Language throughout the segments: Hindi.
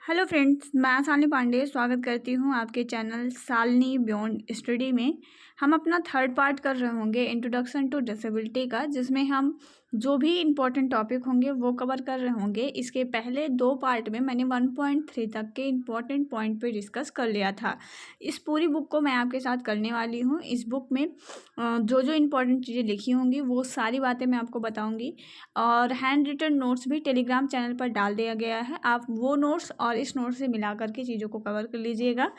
हेलो फ्रेंड्स, मैं शालिनी पांडे स्वागत करती हूँ आपके चैनल शालिनी बियॉन्ड स्टडी में। हम अपना थर्ड पार्ट कर रहे होंगे इंट्रोडक्शन टू डिसेबिलिटी का, जिसमें हम जो भी इम्पोर्टेंट टॉपिक होंगे वो कवर कर रहे होंगे। इसके पहले दो पार्ट में मैंने 1.3 तक के इम्पोर्टेंट पॉइंट पे डिस्कस कर लिया था। इस पूरी बुक को मैं आपके साथ करने वाली हूँ। इस बुक में जो जो इम्पोर्टेंट चीज़ें लिखी होंगी वो सारी बातें मैं आपको बताऊँगी, और हैंड रिटन नोट्स भी टेलीग्राम चैनल पर डाल दिया गया है। आप वो नोट्स और इस नोट से मिला करके चीज़ों को कवर कर लीजिएगा।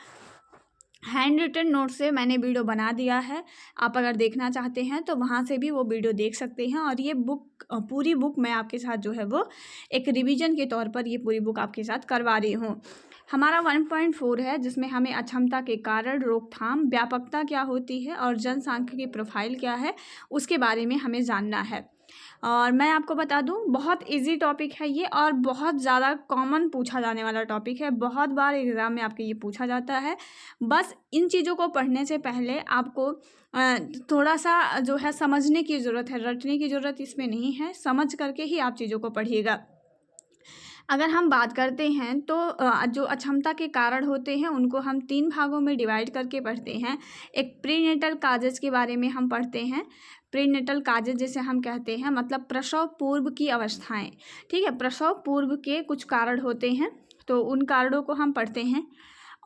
हैंड रिटन नोट से मैंने वीडियो बना दिया है, आप अगर देखना चाहते हैं तो वहाँ से भी वो वीडियो देख सकते हैं। और ये बुक पूरी बुक मैं आपके साथ जो है वो एक रिवीजन के तौर पर ये पूरी बुक आपके साथ करवा रही हूँ। हमारा 1.4 है, जिसमें हमें अक्षमता के कारण, रोकथाम, व्यापकता क्या होती है और जनसांख्यिकी प्रोफाइल क्या है उसके बारे में हमें जानना है। और मैं आपको बता दूं, बहुत इजी टॉपिक है ये और बहुत ज़्यादा कॉमन पूछा जाने वाला टॉपिक है। बहुत बार एग्ज़ाम में आपके ये पूछा जाता है। बस इन चीज़ों को पढ़ने से पहले आपको थोड़ा सा जो है समझने की ज़रूरत है, रटने की ज़रूरत इसमें नहीं है। समझ करके ही आप चीज़ों को पढ़िएगा। अगर हम बात करते हैं तो जो अक्षमता के कारण होते हैं उनको हम 3 भागों में डिवाइड करके पढ़ते हैं। एक प्रीनेटल काजेज़ के बारे में हम पढ़ते हैं। प्रीनेटल काजेज़ जिसे हम कहते हैं मतलब प्रसव पूर्व की अवस्थाएं। ठीक है, प्रसव पूर्व के कुछ कारण होते हैं, तो उन कारणों को हम पढ़ते हैं।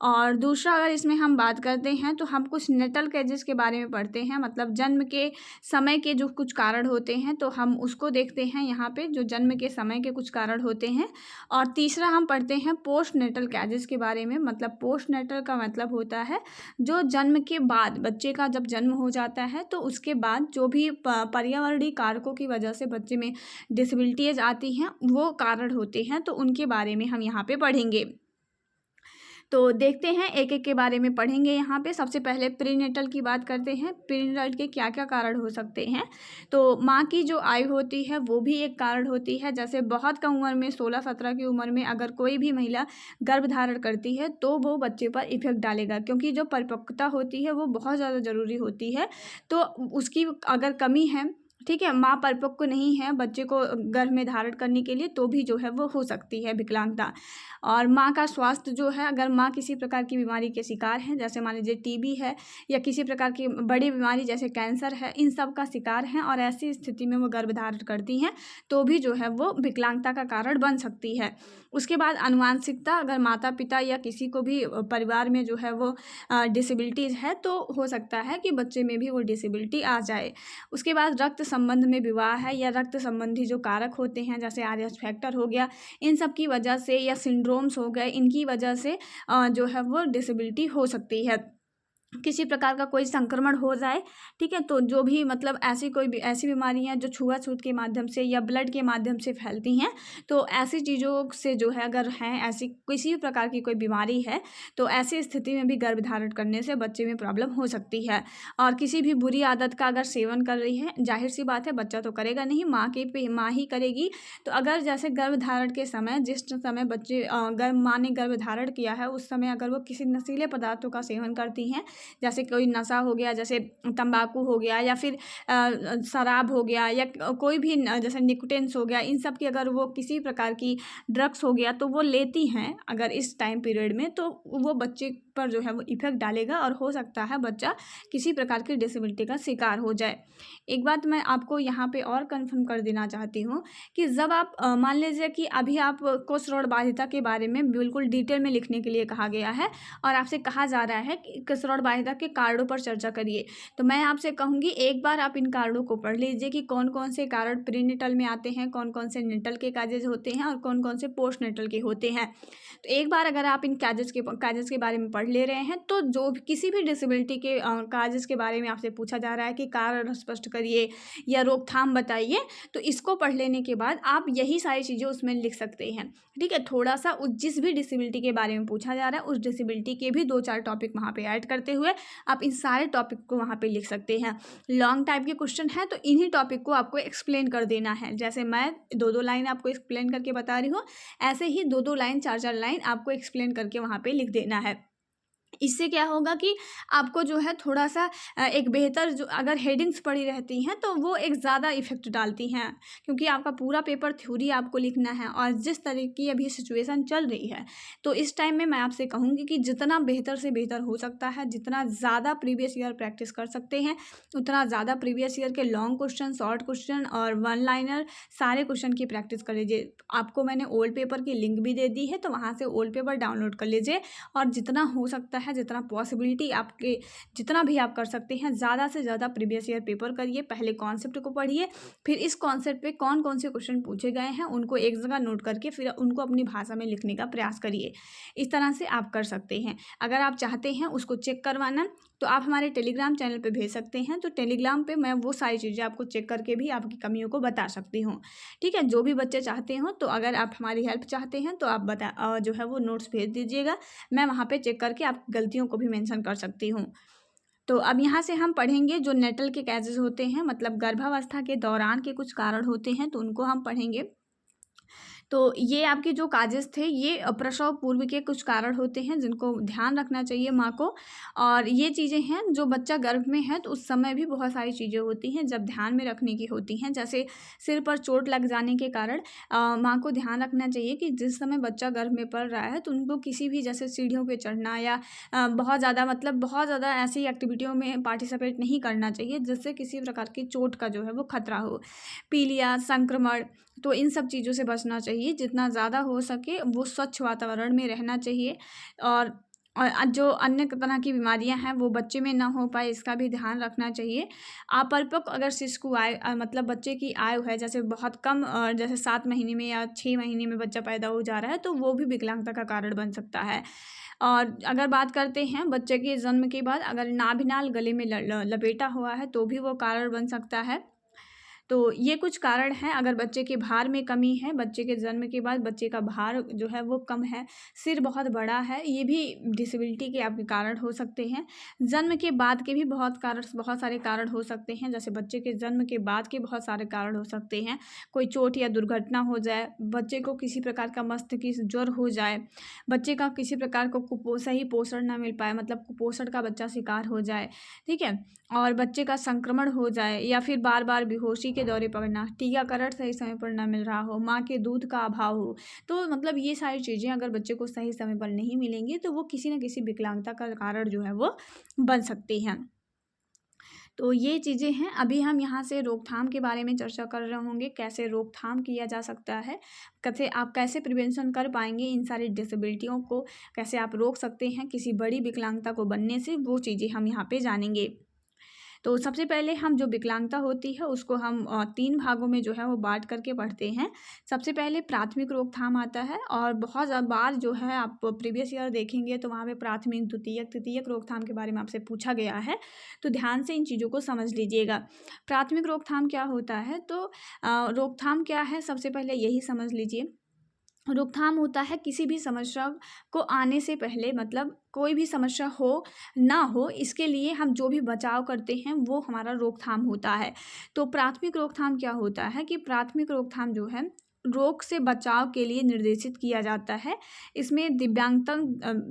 और दूसरा, अगर इसमें हम बात करते हैं तो हम कुछ नेटल केजेस के बारे में पढ़ते हैं, मतलब जन्म के समय के जो कुछ कारण होते हैं तो हम उसको देखते हैं यहाँ पे, जो जन्म के समय के कुछ कारण होते हैं। और तीसरा हम पढ़ते हैं पोस्ट नेटल केजेस के बारे में। मतलब पोस्ट नेटल का मतलब होता है जो जन्म के बाद, बच्चे का जब जन्म हो जाता है तो उसके बाद जो भी पर्यावरणीय कारकों की वजह से बच्चे में डिसेबिलिटीज आती हैं वो कारण होते हैं, तो उनके बारे में हम यहाँ पे पढ़ेंगे। तो देखते हैं, एक एक के बारे में पढ़ेंगे। यहाँ पे सबसे पहले प्रीनेटल की बात करते हैं। प्रीनेटल के क्या क्या कारण हो सकते हैं। तो माँ की जो आयु होती है वो भी एक कारण होती है। जैसे बहुत कम उम्र में, 16-17 की उम्र में अगर कोई भी महिला गर्भ धारण करती है तो वो बच्चे पर इफेक्ट डालेगा, क्योंकि जो परिपक्वता होती है वो बहुत ज़्यादा ज़रूरी होती है। तो उसकी अगर कमी है, ठीक है, माँ परिपक्व नहीं है बच्चे को गर्भ में धारण करने के लिए, तो भी जो है वो हो सकती है विकलांगता। और माँ का स्वास्थ्य जो है, अगर माँ किसी प्रकार की बीमारी के शिकार हैं, जैसे मान लीजिए टीबी है या किसी प्रकार की बड़ी बीमारी जैसे कैंसर है, इन सब का शिकार हैं और ऐसी स्थिति में वो गर्भ धारण करती हैं तो भी जो है वो विकलांगता का कारण बन सकती है। उसके बाद आनुवांशिकता, अगर माता पिता या किसी को भी परिवार में जो है वो डिसेबिलिटीज़ है तो हो सकता है कि बच्चे में भी वो डिसेबिलिटी आ जाए। उसके बाद रक्त संबंध में विवाह है या रक्त संबंधी जो कारक होते हैं जैसे आरएच फैक्टर हो गया, इन सब की वजह से या सिंड्रोम्स हो गए, इनकी वजह से जो है वो डिसेबिलिटी हो सकती है। किसी प्रकार का कोई संक्रमण हो जाए, ठीक है, तो जो भी मतलब ऐसी बीमारियां जो छुआछूत के माध्यम से या ब्लड के माध्यम से फैलती हैं, तो ऐसी चीज़ों से जो है, अगर हैं ऐसी किसी भी प्रकार की कोई बीमारी है तो ऐसी स्थिति में भी गर्भ धारण करने से बच्चे में प्रॉब्लम हो सकती है। और किसी भी बुरी आदत का अगर सेवन कर रही है, जाहिर सी बात है बच्चा तो करेगा नहीं, माँ ही करेगी। तो अगर जैसे गर्भ धारण के समय, जिस समय बच्चे माँ ने गर्भ धारण किया है उस समय अगर वो किसी नशीले पदार्थों का सेवन करती हैं, जैसे कोई नशा हो गया, जैसे तंबाकू हो गया या फिर शराब हो गया या कोई भी जैसे निकोटिन्स हो गया, इन सब की अगर वो किसी प्रकार की ड्रग्स हो गया तो वो लेती हैं अगर इस टाइम पीरियड में, तो वो बच्चे पर जो है वो इफेक्ट डालेगा और हो सकता है बच्चा किसी प्रकार की डिसेबिलिटी का शिकार हो जाए। एक बात मैं आपको यहाँ पे और कंफर्म कर देना चाहती हूँ कि जब आप मान लीजिए कि अभी आपको श्रवण बाधिता के बारे में बिल्कुल डिटेल में लिखने के लिए कहा गया है और आपसे कहा जा रहा है कि श्रवण बाधिता के कारणों पर चर्चा करिए, तो मैं आपसे कहूँगी एक बार आप इन कारणों को पढ़ लीजिए कि कौन कौन से कारण प्रीनेटल में आते हैं, कौन कौन से नेटल के काजेज होते हैं और कौन कौन से पोस्ट नेटल के होते हैं। तो एक बार अगर आप इन काजेज के बारे में पढ़ ले रहे हैं तो जो किसी भी डिसेबिलिटी के काजेज के बारे में आपसे पूछा जा रहा है कि कारण स्पष्ट करिए या रोकथाम बताइए, तो इसको पढ़ लेने के बाद आप यही सारी चीज़ें उसमें लिख सकते हैं। ठीक है, थोड़ा सा जिस भी डिसेबिलिटी के बारे में पूछा जा रहा है उस डिसेबिलिटी के भी 2-4 टॉपिक वहाँ पे ऐड करते हुए आप इन सारे टॉपिक को वहाँ पे लिख सकते हैं। लॉन्ग टाइप के क्वेश्चन है तो इन्हीं टॉपिक को आपको एक्सप्लेन कर देना है। जैसे मैं 2-2 लाइन आपको एक्सप्लेन करके बता रही हूँ, ऐसे ही 2-2 लाइन 4-4 लाइन आपको एक्सप्लेन करके वहाँ पे लिख देना है। इससे क्या होगा कि आपको जो है थोड़ा-सा एक बेहतर जो अगर हेडिंग्स पड़ी रहती हैं तो वो एक ज़्यादा इफ़ेक्ट डालती हैं, क्योंकि आपका पूरा पेपर थ्योरी आपको लिखना है और जिस तरह की अभी सिचुएशन चल रही है, तो इस टाइम में मैं आपसे कहूँगी कि जितना बेहतर से बेहतर हो सकता है, जितना ज़्यादा प्रीवियस ईयर प्रैक्टिस कर सकते हैं, उतना ज़्यादा प्रीवियस ईयर के लॉन्ग क्वेश्चन, शॉर्ट क्वेश्चन और वन लाइनर सारे क्वेश्चन की प्रैक्टिस कर लीजिए। आपको मैंने ओल्ड पेपर की लिंक भी दे दी है, तो वहाँ से ओल्ड पेपर डाउनलोड कर लीजिए और जितना हो सकता है, जितना पॉसिबिलिटी आपके जितना भी आप कर सकते हैं, ज़्यादा से ज़्यादा प्रीवियस ईयर पेपर करिए। पहले कॉन्सेप्ट को पढ़िए, फिर इस कॉन्सेप्ट पे कौन-कौन से क्वेश्चन पूछे गए हैं, उनको एक जगह नोट करके फिर उनको अपनी भाषा में लिखने का प्रयास करिए। इस तरह से आप कर सकते हैं। अगर आप चाहते हैं उसको चेक करवाना, तो आप हमारे टेलीग्राम चैनल पे भेज सकते हैं। तो टेलीग्राम पे मैं वो सारी चीज़ें आपको चेक करके भी आपकी कमियों को बता सकती हूँ। ठीक है? जो भी बच्चे चाहते हों, तो अगर आप हमारी हेल्प चाहते हैं, तो आप जो है वो नोट्स भेज दीजिएगा। मैं वहाँ पे चेक करके आपकी गलतियों को भी मेंशन कर सकती हूँ। तो अब यहाँ से हम पढ़ेंगे जो नेटल के कैसेज़ होते हैं, मतलब गर्भावस्था के दौरान के कुछ कारण होते हैं, तो उनको हम पढ़ेंगे। तो ये आपके जो काजेज़ थे, ये प्रसव पूर्व के कुछ कारण होते हैं जिनको ध्यान रखना चाहिए माँ को। और ये चीज़ें हैं जो बच्चा गर्भ में है तो उस समय भी बहुत सारी चीज़ें होती हैं जब ध्यान में रखने की होती हैं। जैसे सिर पर चोट लग जाने के कारण माँ को ध्यान रखना चाहिए कि जिस समय बच्चा गर्भ में पल रहा है तो उनको किसी भी जैसे सीढ़ियों पे चढ़ना या बहुत ज़्यादा मतलब बहुत ज़्यादा ऐसी एक्टिविटियों में पार्टिसिपेट नहीं करना चाहिए जिससे किसी प्रकार की चोट का जो है वो खतरा हो। पीलिया, संक्रमण, तो इन सब चीज़ों से बचना चाहिए। जितना ज़्यादा हो सके वो स्वच्छ वातावरण में रहना चाहिए। और जो अन्य तरह की बीमारियां हैं वो बच्चे में ना हो पाए, इसका भी ध्यान रखना चाहिए। अपरिपक्व अगर शिशु मतलब बच्चे की आयु है जैसे बहुत कम, जैसे 7 महीने में या 6 महीने में बच्चा पैदा हो जा रहा है, तो वो भी विकलांगता का कारण बन सकता है। और अगर बात करते हैं बच्चे के जन्म के बाद अगर नाभिनाल गले में लपेटा हुआ है तो भी वो कारण बन सकता है। तो ये कुछ कारण हैं। अगर बच्चे के भार में कमी है, बच्चे के जन्म के बाद बच्चे का भार जो है वो कम है, सिर बहुत बड़ा है, ये भी डिसेबिलिटी के आपके कारण हो सकते हैं। जन्म के बाद के भी बहुत सारे कारण हो सकते हैं। जैसे बच्चे के जन्म के बाद के बहुत सारे कारण हो सकते हैं। कोई चोट या दुर्घटना हो जाए, बच्चे को किसी प्रकार का मस्तिष्क ज्वर हो जाए, बच्चे का किसी प्रकार को सही पोषण ना मिल पाए, मतलब कुपोषण का बच्चा शिकार हो जाए, ठीक है? और बच्चे का संक्रमण हो जाए या फिर बार बार बेहोशी के दौरे पड़ना, टीकाकरण सही समय पर ना मिल रहा हो, माँ के दूध का अभाव हो, तो मतलब ये सारी चीज़ें अगर बच्चे को सही समय पर नहीं मिलेंगी तो वो किसी न किसी विकलांगता का कारण जो है वो बन सकती हैं। तो ये चीज़ें हैं। अभी हम यहाँ से रोकथाम के बारे में चर्चा कर रहे होंगे, कैसे रोकथाम किया जा सकता है, कैसे प्रिवेंशन कर पाएंगे इन सारी डिसेबिलिटियों को, कैसे आप रोक सकते हैं किसी बड़ी विकलांगता को बनने से, वो चीज़ें हम यहाँ पे जानेंगे। तो सबसे पहले हम जो विकलांगता होती है उसको हम 3 भागों में जो है वो बाँट करके पढ़ते हैं। सबसे पहले प्राथमिक रोकथाम आता है और बहुत बार जो है आप प्रीवियस ईयर देखेंगे तो वहाँ पे प्राथमिक, द्वितीयक, तृतीयक रोकथाम के बारे में आपसे पूछा गया है। तो ध्यान से इन चीज़ों को समझ लीजिएगा। प्राथमिक रोकथाम क्या होता है? तो रोकथाम क्या है सबसे पहले यही समझ लीजिए। रोकथाम होता है किसी भी समस्या को आने से पहले, मतलब कोई भी समस्या हो ना हो इसके लिए हम जो भी बचाव करते हैं वो हमारा रोकथाम होता है। तो प्राथमिक रोकथाम क्या होता है कि प्राथमिक रोकथाम जो है रोग से बचाव के लिए निर्देशित किया जाता है। इसमें दिव्यांगता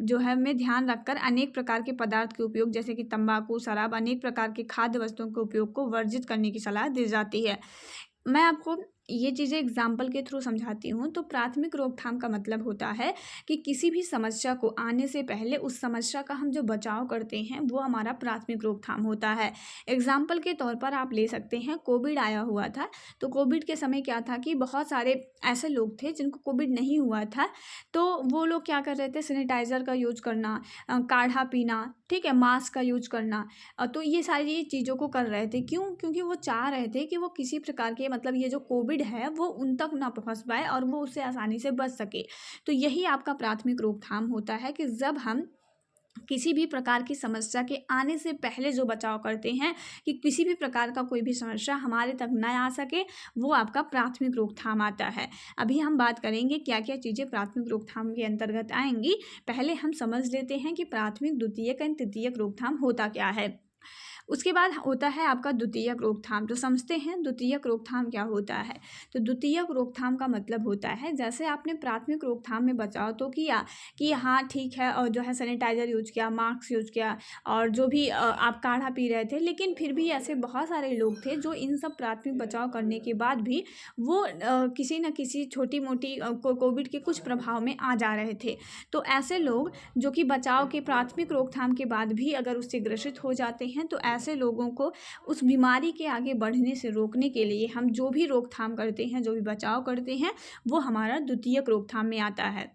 जो है में ध्यान रखकर अनेक प्रकार के पदार्थ के उपयोग जैसे कि तंबाकू, शराब, अनेक प्रकार के खाद्य वस्तुओं के उपयोग को वर्जित करने की सलाह दी जाती है। मैं आपको ये चीज़ें एग्जाम्पल के थ्रू समझाती हूँ। तो प्राथमिक रोकथाम का मतलब होता है कि किसी भी समस्या को आने से पहले उस समस्या का हम जो बचाव करते हैं वो हमारा प्राथमिक रोकथाम होता है। एग्जाम्पल के तौर पर आप ले सकते हैं, कोविड आया हुआ था, तो कोविड के समय क्या था कि बहुत सारे ऐसे लोग थे जिनको कोविड नहीं हुआ था, तो वो लोग क्या कर रहे थे, सैनिटाइज़र का यूज करना, काढ़ा पीना, ठीक है, मास्क का यूज करना, तो ये सारी चीज़ों को कर रहे थे। क्यों? क्योंकि वो चाह रहे थे कि वो किसी प्रकार के मतलब ये जो कोविड है वो उन तक ना पहुँच पाए और वो उससे आसानी से बच सके। तो यही आपका प्राथमिक रोकथाम होता है कि जब हम किसी भी प्रकार की समस्या के आने से पहले जो बचाव करते हैं कि किसी भी प्रकार का कोई भी समस्या हमारे तक न आ सके, वो आपका प्राथमिक रोकथाम आता है। अभी हम बात करेंगे क्या क्या चीज़ें प्राथमिक रोकथाम के अंतर्गत आएंगी। पहले हम समझ लेते हैं कि प्राथमिक, द्वितीयक एवं तृतीयक रोकथाम होता क्या है। उसके बाद होता है आपका द्वितीयक रोकथाम। तो समझते हैं द्वितीयक रोकथाम क्या होता है। तो द्वितीयक रोकथाम का मतलब होता है, जैसे आपने प्राथमिक रोकथाम में बचाव तो किया कि हाँ ठीक है, और जो है सैनिटाइज़र यूज किया, मास्क यूज किया, और जो भी आप काढ़ा पी रहे थे, लेकिन फिर भी ऐसे बहुत सारे लोग थे जो इन सब प्राथमिक बचाव करने के बाद भी वो किसी न किसी छोटी मोटी कोविड के कुछ प्रभाव में आ जा रहे थे। तो ऐसे लोग जो कि बचाव के प्राथमिक रोकथाम के बाद भी अगर उससे ग्रसित हो जाते हैं, तो ऐसे लोगों को उस बीमारी के आगे बढ़ने से रोकने के लिए हम जो भी रोकथाम करते हैं, जो भी बचाव करते हैं, वो हमारा द्वितीयक रोकथाम में आता है।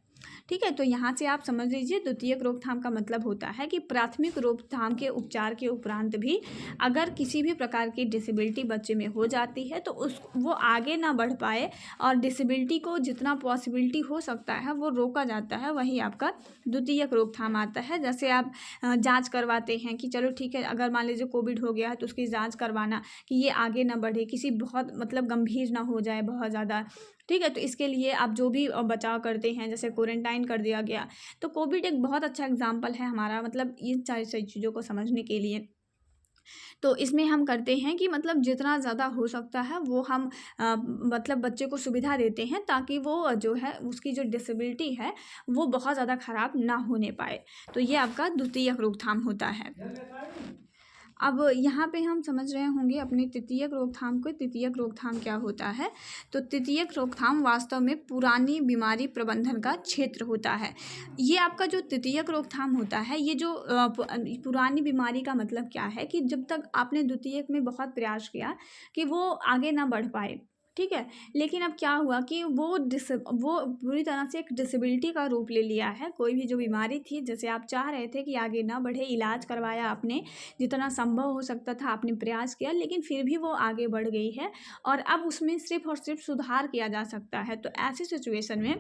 ठीक है, तो यहाँ से आप समझ लीजिए द्वितीयक रोकथाम का मतलब होता है कि प्राथमिक रोकथाम के उपचार के उपरांत भी अगर किसी भी प्रकार की डिसेबिलिटी बच्चे में हो जाती है, तो वो आगे ना बढ़ पाए और डिसेबिलिटी को जितना पॉसिबिलिटी हो सकता है वो रोका जाता है, वही आपका द्वितीयक रोकथाम आता है। जैसे आप जांच करवाते हैं कि चलो ठीक है, अगर मान लीजिए कोविड हो गया है तो उसकी जांच करवाना कि ये आगे ना बढ़े, किसी बहुत मतलब गंभीर ना हो जाए बहुत ज़्यादा। ठीक है, तो इसके लिए आप जो भी बचाव करते हैं, जैसे क्वारंटाइन कर दिया गया, तो कोविड एक बहुत अच्छा एग्जाम्पल है हमारा, मतलब इन सारी सारी चीज़ों को समझने के लिए। तो इसमें हम करते हैं कि मतलब जितना ज़्यादा हो सकता है वो हम मतलब बच्चे को सुविधा देते हैं, ताकि वो जो है उसकी जो डिसेबिलिटी है वो बहुत ज़्यादा ख़राब ना होने पाए। तो ये आपका द्वितीयक रोकथाम होता है। अब यहाँ पे हम समझ रहे होंगे अपने तृतीयक रोकथाम को। तृतीयक रोकथाम क्या होता है। तो तृतीयक रोकथाम वास्तव में पुरानी बीमारी प्रबंधन का क्षेत्र होता है। ये आपका जो तृतीयक रोकथाम होता है, ये जो पुरानी बीमारी का मतलब क्या है कि जब तक आपने द्वितीयक में बहुत प्रयास किया कि वो आगे ना बढ़ पाए, ठीक है, लेकिन अब क्या हुआ कि वो पूरी तरह से एक डिसेबिलिटी का रूप ले लिया है। कोई भी जो बीमारी थी, जैसे आप चाह रहे थे कि आगे ना बढ़े, इलाज करवाया आपने, जितना संभव हो सकता था आपने प्रयास किया, लेकिन फिर भी वो आगे बढ़ गई है और अब उसमें सिर्फ और सिर्फ सुधार किया जा सकता है। तो ऐसी सिचुएशन में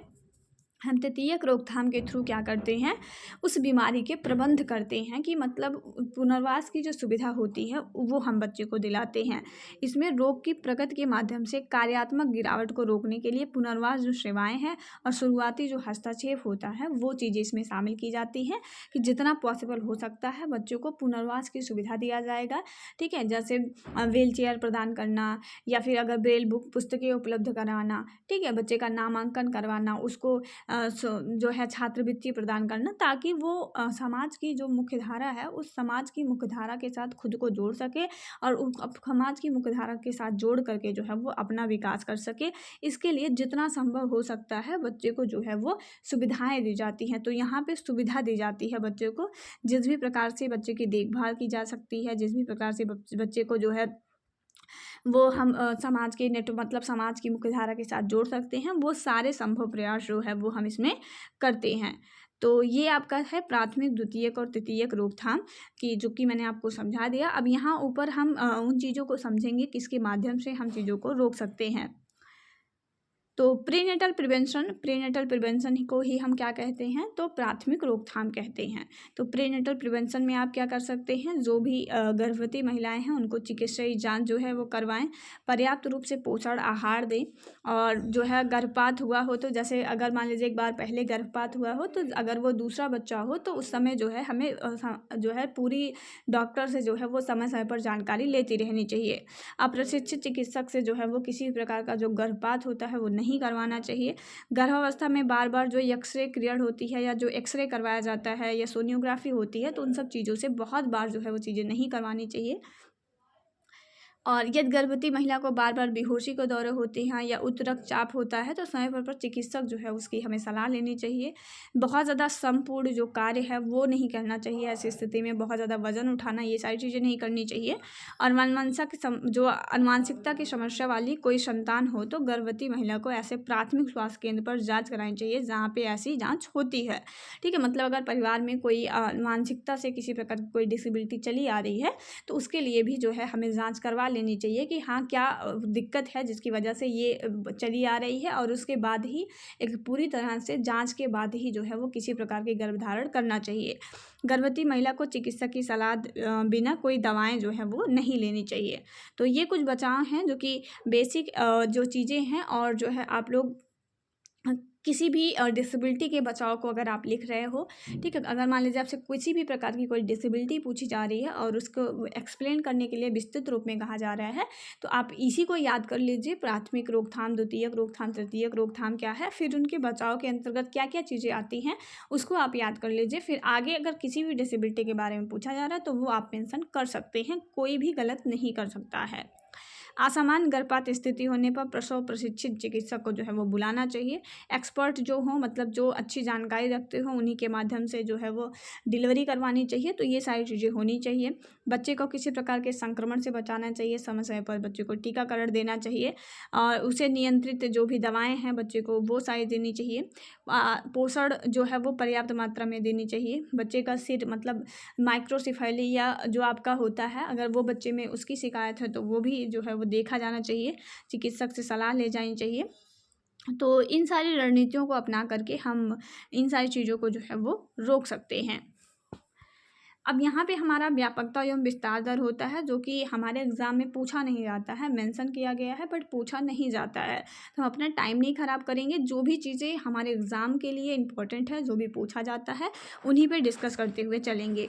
हम तृतीयक रोकथाम के थ्रू क्या करते हैं, उस बीमारी के प्रबंध करते हैं कि मतलब पुनर्वास की जो सुविधा होती है वो हम बच्चे को दिलाते हैं। इसमें रोग की प्रगति के माध्यम से कार्यात्मक गिरावट को रोकने के लिए पुनर्वास जो सेवाएं हैं और शुरुआती जो हस्तक्षेप होता है वो चीज़ें इसमें शामिल की जाती हैं कि जितना पॉसिबल हो सकता है बच्चों को पुनर्वास की सुविधा दिया जाएगा। ठीक है, जैसे व्हील चेयर प्रदान करना, या फिर अगर ब्रेल बुक पुस्तकें उपलब्ध कराना, ठीक है, बच्चे का नामांकन करवाना, उसको जो है छात्रवृत्ति प्रदान करना, ताकि वो समाज की जो मुख्यधारा है उस समाज की मुख्यधारा के साथ खुद को जोड़ सके और समाज की मुख्यधारा के साथ जोड़ करके जो है वो अपना विकास कर सके। इसके लिए जितना संभव हो सकता है बच्चे को जो है वो सुविधाएं दी जाती हैं। तो यहाँ पे सुविधा दी जाती है बच्चे को, जिस भी प्रकार से बच्चे की देखभाल की जा सकती है, जिस भी प्रकार से बच्चे को जो है वो हम समाज के मतलब समाज की मुख्यधारा के साथ जोड़ सकते हैं, वो सारे संभव प्रयास जो है वो हम इसमें करते हैं। तो ये आपका है प्राथमिक, द्वितीयक और तृतीयक रोकथाम की, जो कि मैंने आपको समझा दिया। अब यहाँ ऊपर हम उन चीज़ों को समझेंगे किसके माध्यम से हम चीज़ों को रोक सकते हैं। तो प्रीनेटल प्रिवेंशन को ही हम क्या कहते हैं, तो प्राथमिक रोकथाम कहते हैं। तो प्रीनेटल प्रिवेंशन में आप क्या कर सकते हैं, जो भी गर्भवती महिलाएं हैं उनको चिकित्सीय जांच जो है वो करवाएं, पर्याप्त रूप से पोषण आहार दें, और जो है गर्भपात हुआ हो तो जैसे अगर मान लीजिए एक बार पहले गर्भपात हुआ हो, तो अगर वो दूसरा बच्चा हो तो उस समय जो है हमें जो है पूरी डॉक्टर से जो है वो समय समय पर जानकारी लेती रहनी चाहिए। अप्रशिक्षित चिकित्सक से जो है वो किसी प्रकार का जो गर्भपात होता है वो नहीं करवाना चाहिए। गर्भावस्था में बार बार जो एक्सरे क्रियड होती है, या जो एक्सरे करवाया जाता है, या सोनियोग्राफी होती है, तो उन सब चीज़ों से बहुत बार जो है वो चीज़ें नहीं करवानी चाहिए। और यदि गर्भवती महिला को बार बार बेहोशी के दौरे होते हैं या उच्च रक्तचाप होता है, तो समय पर चिकित्सक जो है उसकी हमें सलाह लेनी चाहिए। बहुत ज़्यादा श्रमपूर्ण जो कार्य है वो नहीं करना चाहिए। ऐसी स्थिति में बहुत ज़्यादा वजन उठाना, ये सारी चीज़ें नहीं करनी चाहिए। और जो अनुवांशिकता की समस्या वाली कोई संतान हो तो गर्भवती महिला को ऐसे प्राथमिक स्वास्थ्य केंद्र पर जाँच करानी चाहिए जहाँ पर ऐसी जाँच होती है। ठीक है, मतलब अगर परिवार में कोई अनुवांशिकता से किसी प्रकार की कोई डिसेबिलिटी चली आ रही है, तो उसके लिए भी जो है हमें जाँच करवा लेनी चाहिए कि हाँ क्या दिक्कत है जिसकी वजह से ये चली आ रही है, और उसके बाद ही एक पूरी तरह से जांच के बाद ही जो है वो किसी प्रकार के गर्भधारण करना चाहिए। गर्भवती महिला को चिकित्सक की सलाह बिना कोई दवाएं जो है वो नहीं लेनी चाहिए। तो ये कुछ बचाव हैं जो कि बेसिक जो चीज़ें हैं, और जो है आप लोग किसी भी डिसेबिलिटी के बचाव को अगर आप लिख रहे हो, ठीक है, अगर मान लीजिए आपसे किसी भी प्रकार की कोई डिसेबिलिटी पूछी जा रही है और उसको एक्सप्लेन करने के लिए विस्तृत रूप में कहा जा रहा है, तो आप इसी को याद कर लीजिए। प्राथमिक रोकथाम, द्वितीयक रोकथाम, तृतीयक रोकथाम क्या है, फिर उनके बचाव के अंतर्गत क्या क्या चीज़ें आती हैं उसको आप याद कर लीजिए। फिर आगे अगर किसी भी डिसेबिलिटी के बारे में पूछा जा रहा है तो वो आप मेंशन कर सकते हैं, कोई भी गलत नहीं कर सकता है। असामान्य गर्भपात स्थिति होने पर प्रसव प्रशिक्षित चिकित्सक को जो है वो बुलाना चाहिए। एक्सपर्ट जो हो, मतलब जो अच्छी जानकारी रखते हो, उन्हीं के माध्यम से जो है वो डिलीवरी करवानी चाहिए। तो ये सारी चीज़ें होनी चाहिए। बच्चे को किसी प्रकार के संक्रमण से बचाना चाहिए, समय समय पर बच्चे को टीकाकरण देना चाहिए और उसे नियंत्रित जो भी दवाएँ हैं बच्चे को वो सारी देनी चाहिए। पोषण जो है वो पर्याप्त मात्रा में देनी चाहिए। बच्चे का सिर मतलब माइक्रोसेफेली या जो आपका होता है, अगर वो बच्चे में उसकी शिकायत है तो वो भी जो है वो देखा जाना चाहिए, चिकित्सक से सलाह ले जानी चाहिए। तो इन सारी रणनीतियों को अपना करके हम इन सारी चीज़ों को जो है वो रोक सकते हैं। अब यहाँ पे हमारा व्यापकता एवं विस्तार दर होता है, जो कि हमारे एग्ज़ाम में पूछा नहीं जाता है, मेंशन किया गया है बट पूछा नहीं जाता है। तो हम अपना टाइम नहीं ख़राब करेंगे, जो भी चीज़ें हमारे एग्ज़ाम के लिए इम्पोर्टेंट है, जो भी पूछा जाता है, उन्हीं पे डिस्कस करते हुए चलेंगे।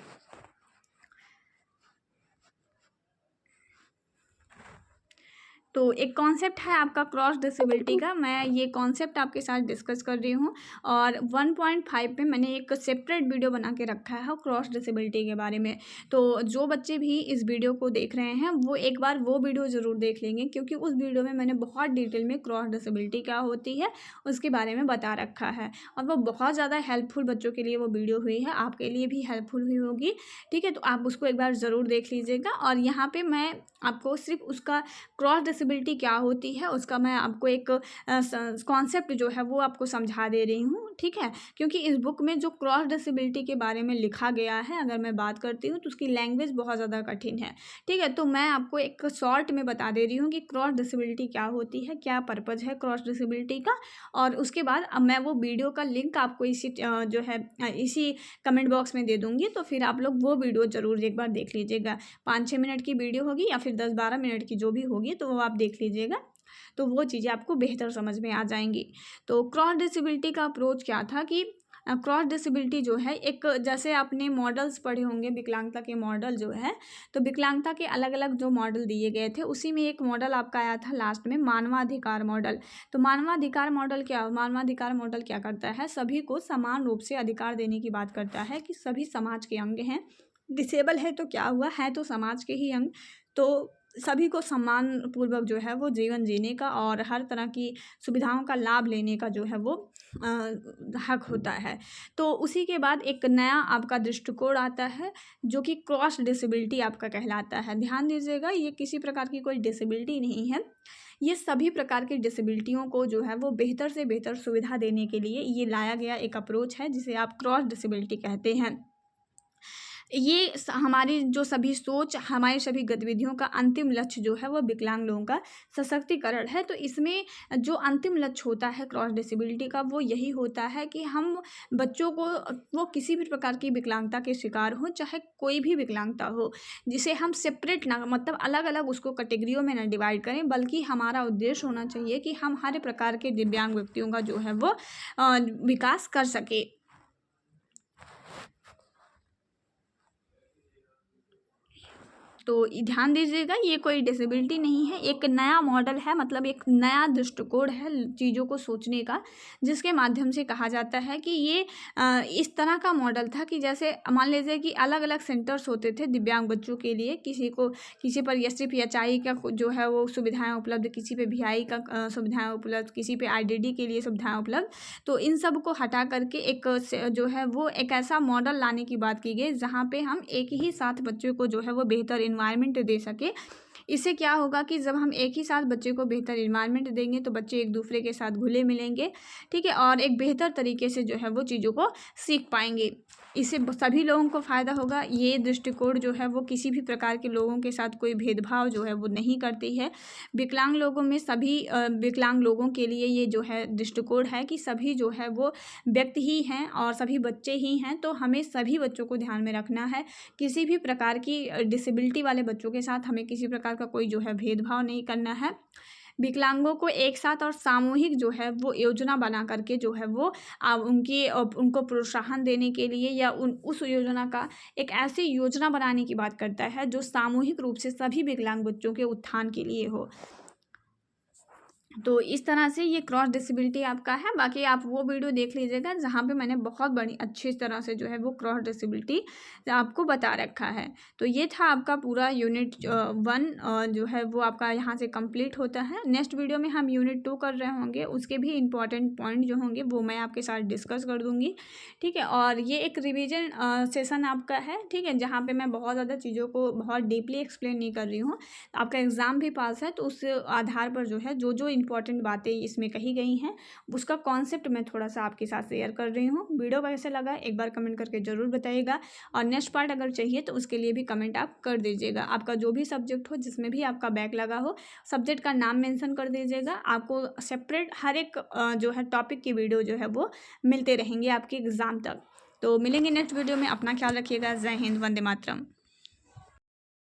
तो एक कॉन्सेप्ट है आपका क्रॉस डिसेबिलिटी का, मैं ये कॉन्सेप्ट आपके साथ डिस्कस कर रही हूँ और 1.5 पे मैंने एक सेपरेट वीडियो बना के रखा है क्रॉस डिसेबिलिटी के बारे में। तो जो बच्चे भी इस वीडियो को देख रहे हैं वो एक बार वो वीडियो ज़रूर देख लेंगे, क्योंकि उस वीडियो में मैंने बहुत डिटेल में क्रॉस डिसेबिलिटी क्या होती है उसके बारे में बता रखा है और वो बहुत ज़्यादा हेल्पफुल बच्चों के लिए वो वीडियो हुई है, आपके लिए भी हेल्पफुल हुई होगी। ठीक है, तो आप उसको एक बार ज़रूर देख लीजिएगा। और यहाँ पर मैं आपको सिर्फ उसका क्रॉस डिसेबिलिटी क्या होती है उसका मैं आपको एक कॉन्सेप्ट जो है वो आपको समझा दे रही हूँ, ठीक है, क्योंकि इस बुक में जो क्रॉस डिसेबिलिटी के बारे में लिखा गया है, अगर मैं बात करती हूँ तो उसकी लैंग्वेज बहुत ज़्यादा कठिन है। ठीक है, तो मैं आपको एक शॉर्ट में बता दे रही हूँ कि क्रॉस डिसेबिलिटी क्या होती है, क्या पर्पज़ है क्रॉस डिसेबिलिटी का। और उसके बाद अब मैं वो वीडियो का लिंक आपको इसी जो है इसी कमेंट बॉक्स में दे दूँगी, तो फिर आप लोग वो वीडियो ज़रूर एक बार देख लीजिएगा। 5-6 मिनट की वीडियो होगी या फिर 10-12 मिनट की जो भी होगी, तो वो आप देख लीजिएगा, तो वो चीज़ें आपको बेहतर समझ में आ जाएंगी। तो क्रॉस डिसेबिलिटी का अप्रोच क्या था कि क्रॉस डिसेबिलिटी जो है एक, जैसे आपने मॉडल्स पढ़े होंगे विकलांगता के मॉडल जो है, तो विकलांगता के अलग अलग जो मॉडल दिए गए थे उसी में एक मॉडल आपका आया था लास्ट में, मानवाधिकार मॉडल। तो मानवाधिकार मॉडल क्या करता है, सभी को समान रूप से अधिकार देने की बात करता है कि सभी समाज के अंग हैं। डिसेबल है तो क्या हुआ, है तो समाज के ही अंग, तो सभी को सम्मान पूर्वक जो है वो जीवन जीने का और हर तरह की सुविधाओं का लाभ लेने का जो है वो हक होता है। तो उसी के बाद एक नया आपका दृष्टिकोण आता है जो कि क्रॉस डिसेबिलिटी आपका कहलाता है। ध्यान दीजिएगा, ये किसी प्रकार की कोई डिसेबिलिटी नहीं है, ये सभी प्रकार की डिसेबिलिटियों को जो है वो बेहतर से बेहतर सुविधा देने के लिए ये लाया गया एक अप्रोच है, जिसे आप क्रॉस डिसेबिलिटी कहते हैं। ये हमारी जो सभी सोच, हमारी सभी गतिविधियों का अंतिम लक्ष्य जो है वो विकलांग लोगों का सशक्तिकरण है। तो इसमें जो अंतिम लक्ष्य होता है क्रॉस डिसेबिलिटी का वो यही होता है कि हम बच्चों को, वो किसी भी प्रकार की विकलांगता के शिकार हो, चाहे कोई भी विकलांगता हो, जिसे हम सेपरेट ना, मतलब अलग अलग उसको कैटेगरियों में ना डिवाइड करें, बल्कि हमारा उद्देश्य होना चाहिए कि हम हर प्रकार के दिव्यांग व्यक्तियों का जो है वो विकास कर सके। तो ध्यान दीजिएगा, ये कोई डिसेबिलिटी नहीं है, एक नया मॉडल है, मतलब एक नया दृष्टिकोण है चीज़ों को सोचने का, जिसके माध्यम से कहा जाता है कि ये इस तरह का मॉडल था कि जैसे मान लीजिए कि अलग अलग सेंटर्स होते थे दिव्यांग बच्चों के लिए, किसी पर ये सिर्फ एचआई का जो है वो सुविधाएँ उपलब्ध, किसी पे वीआई का सुविधाएँ उपलब्ध, किसी पे आईडीडी के लिए सुविधाएँ उपलब्ध। तो इन सब को हटा करके एक जो है वो एक ऐसा मॉडल लाने की बात की गई जहाँ पे हम एक ही साथ बच्चों को जो है वो बेहतर इन्वायरमेंट दे सके। इससे क्या होगा कि जब हम एक ही साथ बच्चे को बेहतर इन्वायरमेंट देंगे तो बच्चे एक दूसरे के साथ घुले मिलेंगे, ठीक है, और एक बेहतर तरीके से जो है वो चीज़ों को सीख पाएंगे। इससे सभी लोगों को फ़ायदा होगा। ये दृष्टिकोण जो है वो किसी भी प्रकार के लोगों के साथ कोई भेदभाव जो है वो नहीं करती है। विकलांग लोगों में सभी विकलांग लोगों के लिए ये जो है दृष्टिकोण है कि सभी जो है वो व्यक्ति ही हैं और सभी बच्चे ही हैं। तो हमें सभी बच्चों को ध्यान में रखना है, किसी भी प्रकार की डिसेबिलिटी वाले बच्चों के साथ हमें किसी प्रकार का कोई जो है भेदभाव नहीं करना है। विकलांगों को एक साथ और सामूहिक जो है वो योजना बना करके जो है वो उनको प्रोत्साहन देने के लिए या उस योजना का एक ऐसी योजना बनाने की बात करता है जो सामूहिक रूप से सभी विकलांग बच्चों के उत्थान के लिए हो। तो इस तरह से ये क्रॉस डिसेबिलिटी आपका है। बाकी आप वो वीडियो देख लीजिएगा जहाँ पे मैंने बहुत बड़ी अच्छी तरह से जो है वो क्रॉस डिसेबिलिटी आपको बता रखा है। तो ये था आपका पूरा यूनिट 1 जो है वो आपका यहाँ से कंप्लीट होता है। नेक्स्ट वीडियो में हम यूनिट 2 कर रहे होंगे, उसके भी इंपॉर्टेंट पॉइंट जो होंगे वो मैं आपके साथ डिस्कस कर दूँगी, ठीक है। और ये एक रिविजन सेशन आपका है, ठीक है, जहाँ पर मैं बहुत ज़्यादा चीज़ों को बहुत डीपली एक्सप्लेन नहीं कर रही हूँ। आपका एग्ज़ाम भी पास है तो उस आधार पर जो है जो इंपॉर्टेंट बातें इसमें कही गई हैं उसका कॉन्सेप्ट मैं थोड़ा सा आपके साथ शेयर कर रही हूँ। वीडियो कैसे लगा एक बार कमेंट करके ज़रूर बताइएगा, और नेक्स्ट पार्ट अगर चाहिए तो उसके लिए भी कमेंट आप कर दीजिएगा। आपका जो भी सब्जेक्ट हो जिसमें भी आपका बैक लगा हो सब्जेक्ट का नाम मेंशन कर दीजिएगा। आपको सेपरेट हर एक जो है टॉपिक की वीडियो जो है वो मिलते रहेंगे आपके एग्ज़ाम तक। तो मिलेंगे नेक्स्ट वीडियो में। अपना ख्याल रखिएगा। जय हिंद, वंदे मातरम।